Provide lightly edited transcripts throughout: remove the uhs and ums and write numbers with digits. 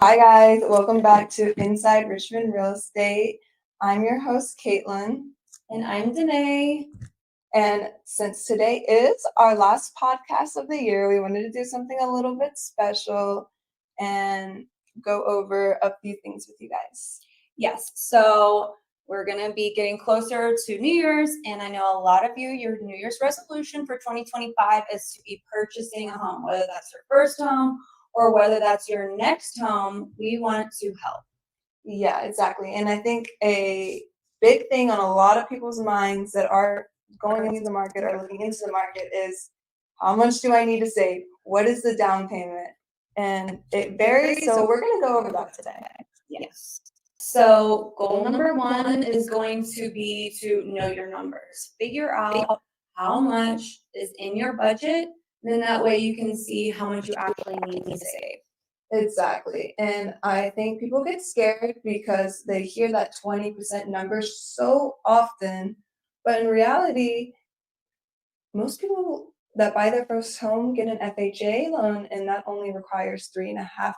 Hi guys, welcome back to Inside Richmond Real Estate. I'm your host, Kaitlin. And I'm Danae. And since today is our last podcast of the year, we wanted to do something a little bit special and go over a few things with you guys. Yes, so we're going to be getting closer to New Year's, and I know a lot of you, your New Year's resolution for 2025 is to be purchasing a home, whether that's your first home or whether that's your next home. We want to help. Yeah, exactly. And I think a big thing on a lot of people's minds that are going into the market or looking into the market is, how much do I need to save? What is the down payment? And it varies, so we're going to go over that today. Yes. So goal number one is going to be to know your numbers. Figure out how much is in your budget, and then that way you can see how much you actually need to save. Exactly. And I think people get scared because they hear that 20% number so often. But in reality, most people that buy their first home get an FHA loan, and that only requires 3.5%.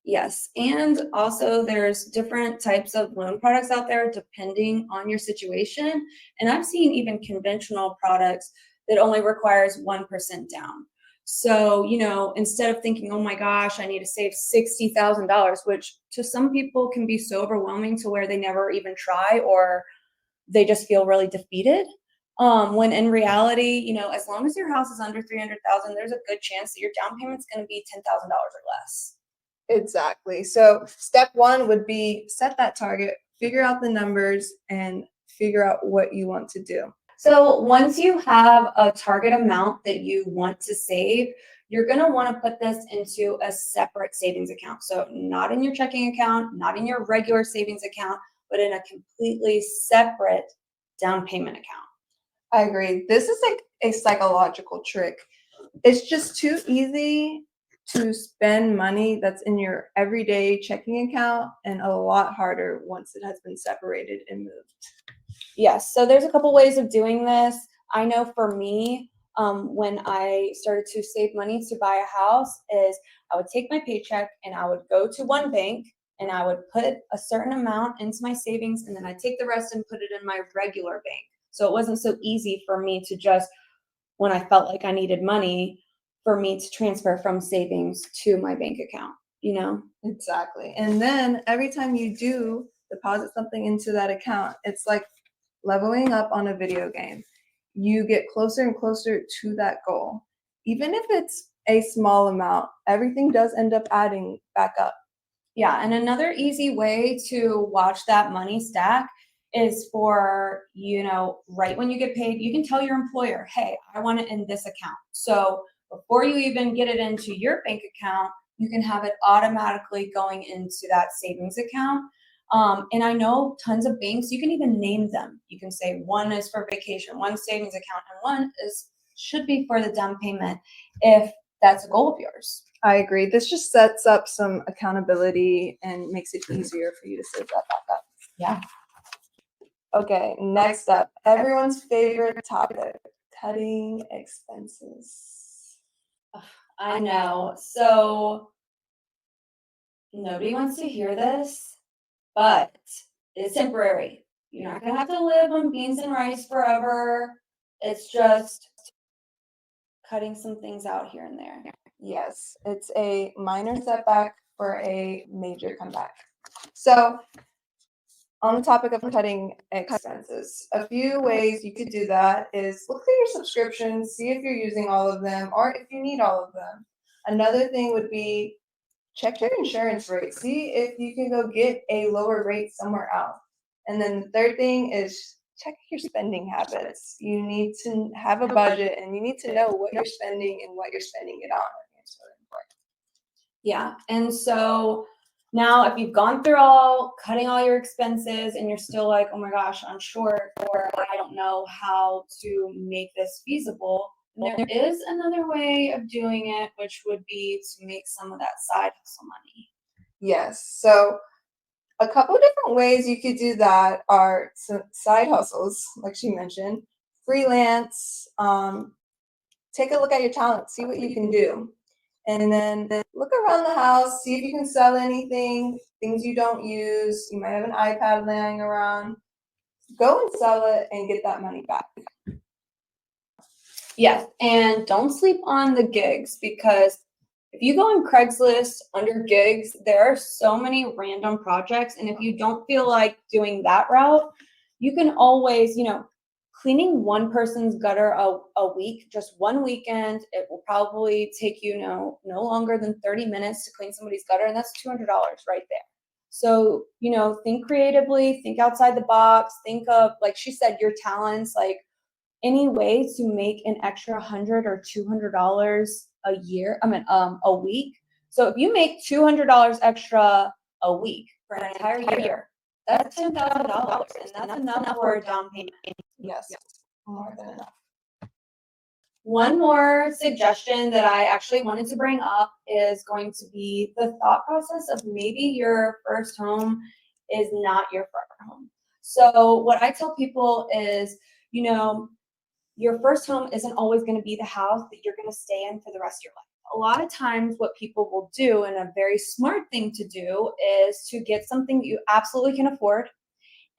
Yes, and also there's different types of loan products out there depending on your situation. And I've seen even conventional products that only requires 1% down. So, instead of thinking, oh my gosh, I need to save $60,000, which to some people can be so overwhelming to where they never even try or they just feel really defeated. When in reality, as long as your house is under 300,000, there's a good chance that your down payment's going to be $10,000 or less. Exactly. So step one would be set that target, figure out the numbers, and figure out what you want to do. So once you have a target amount that you want to save, you're going to want to put this into a separate savings account. So not in your checking account, not in your regular savings account, but in a completely separate down payment account. I agree. This is like a psychological trick. It's just too easy to spend money that's in your everyday checking account, and a lot harder once it has been separated and moved. Yes, so there's a couple ways of doing this. I know for me, when I started to save money to buy a house, is I would take my paycheck and I would go to one bank and I would put a certain amount into my savings, and then I'd take the rest and put it in my regular bank. So it wasn't so easy for me to just, when I felt like I needed money, for me to transfer from savings to my bank account, Exactly. And then every time you do deposit something into that account, it's like leveling up on a video game. You get closer and closer to that goal. Even if it's a small amount, everything does end up adding back up. Yeah, and another easy way to watch that money stack is for, right when you get paid, you can tell your employer, hey, I want it in this account. So before you even get it into your bank account, you can have it automatically going into that savings account. And I know tons of banks, you can even name them. You can say one is for vacation, one savings account, and one should be for the down payment if that's a goal of yours. I agree. This just sets up some accountability and makes it easier for you to save that back up. Yeah. Okay, next up, everyone's favorite topic, cutting expenses. I know. So nobody wants to hear this, but it's temporary. You're not going to have to live on beans and rice forever. It's just cutting some things out here and there. Yes, it's a minor setback for a major comeback. So, on the topic of cutting expenses, a few ways you could do that is look at your subscriptions, see if you're using all of them or if you need all of them. Another thing would be check your insurance rate. See if you can go get a lower rate somewhere else. And then the third thing is check your spending habits. You need to have a budget and you need to know what you're spending and what you're spending it on. It's really important. Yeah. And so now if you've gone through cutting all your expenses and you're still like, oh my gosh, I'm short, or I don't know how to make this feasible, there is another way of doing it, which would be to make some of that side hustle money. Yes. So a couple different ways you could do that are side hustles, like she mentioned, freelance, take a look at your talent, see what you can do. and then look around the house, see if you can sell anything, things you don't use. You might have an iPad laying around. Go and sell it and get that money back. Yes, and don't sleep on the gigs, because if you go on Craigslist under gigs, there are so many random projects. And if you don't feel like doing that route, you can always, cleaning one person's gutter a week, just one weekend, it will probably take you no longer than 30 minutes to clean somebody's gutter, and that's $200 right there. So, think creatively, think outside the box, think of, like she said, your talents, like any way to make an extra $100 or $200 a week. So if you make $200 extra a week for an entire year, that's $10,000, and that's enough for a down payment. Yes, more than enough. One more suggestion that I actually wanted to bring up is going to be the thought process of maybe your first home is not your forever home. So what I tell people is, your first home isn't always going to be the house that you're going to stay in for the rest of your life. A lot of times what people will do, and a very smart thing to do, is to get something that you absolutely can afford,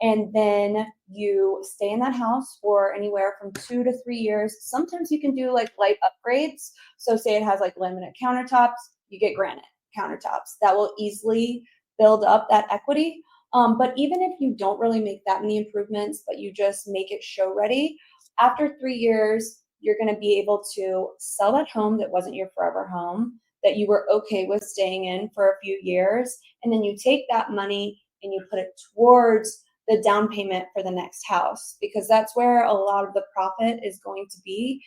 and then you stay in that house for anywhere from 2 to 3 years. Sometimes you can do like light upgrades. So say it has like laminate countertops, you get granite countertops. That will easily build up that equity. But even if you don't really make that many improvements, but you just make it show ready, after 3 years, you're going to be able to sell that home that wasn't your forever home, that you were okay with staying in for a few years. And then you take that money and you put it towards the down payment for the next house, because that's where a lot of the profit is going to be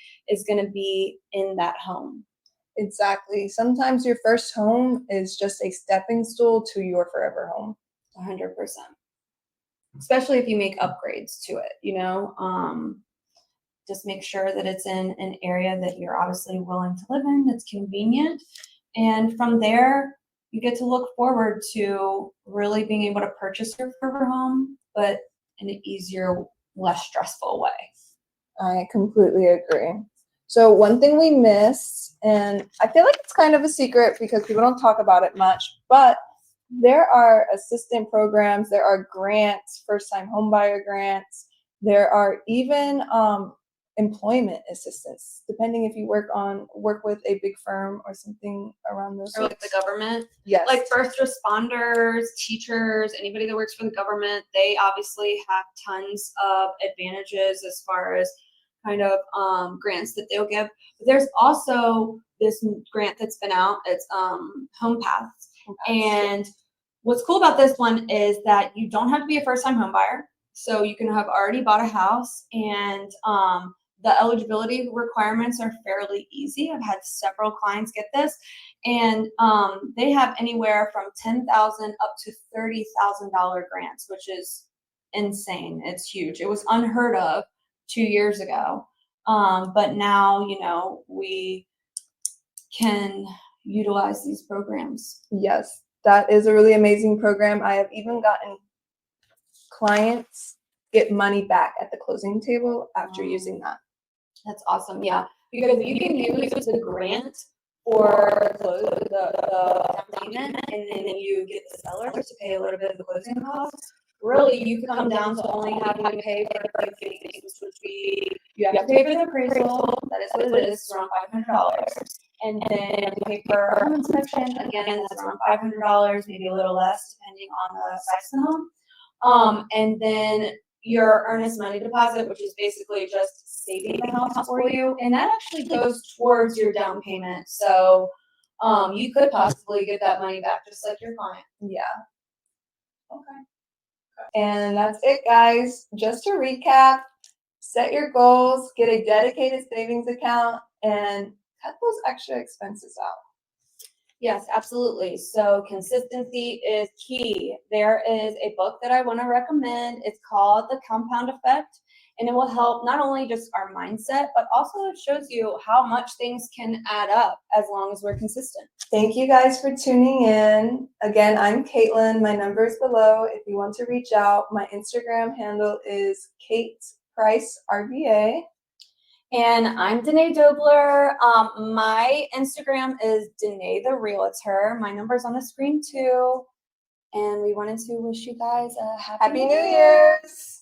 in that home. Exactly. Sometimes your first home is just a stepping stool to your forever home. 100%. Especially if you make upgrades to it, just make sure that it's in an area that you're obviously willing to live in, that's convenient. And from there, you get to look forward to really being able to purchase your forever home, but in an easier, less stressful way. I completely agree. So one thing we missed, and I feel like it's kind of a secret because people don't talk about it much, but there are assistant programs, there are grants, first-time homebuyer grants, there are even employment assistance, depending if you work with a big firm or something around those. Or like the government. Yes. Like first responders, teachers, anybody that works for the government, they obviously have tons of advantages as far as kind of grants that they'll give. But there's also this grant that's been out. It's Home Paths. And what's cool about this one is that you don't have to be a first-time home buyer. So you can have already bought a house, and the eligibility requirements are fairly easy. I've had several clients get this, and they have anywhere from $10,000 up to $30,000 grants, which is insane. It's huge. It was unheard of 2 years ago, but now we can utilize these programs. Yes, that is a really amazing program. I have even gotten clients get money back at the closing table after using that. That's awesome. Yeah, because you can use the grant for the down payment, and then you get the sellers to pay a little bit of the closing costs. Really, you could come down to only having to pay for a few things, which would be you have to pay for the appraisal. That is what it is. It's around $500. And then you have to pay for a home inspection. Again, that's around $500, maybe a little less, depending on the size of the home. And then your earnest money deposit, which is basically just saving the house for you, and that actually goes towards your down payment. So you could possibly get that money back just like your client. Yeah. Okay. And that's it, guys. Just to recap, set your goals, get a dedicated savings account, and cut those extra expenses out. Yes, absolutely. So consistency is key. There is a book that I want to recommend. It's called The Compound Effect, and it will help not only just our mindset, but also it shows you how much things can add up as long as we're consistent. Thank you guys for tuning in. Again, I'm Kaitlin. My number is below if you want to reach out. My Instagram handle is Kate Price RVA. And I'm Danae Dobler. My Instagram is Danae the Realtor. My number's on the screen too. And we wanted to wish you guys a Happy New Year's!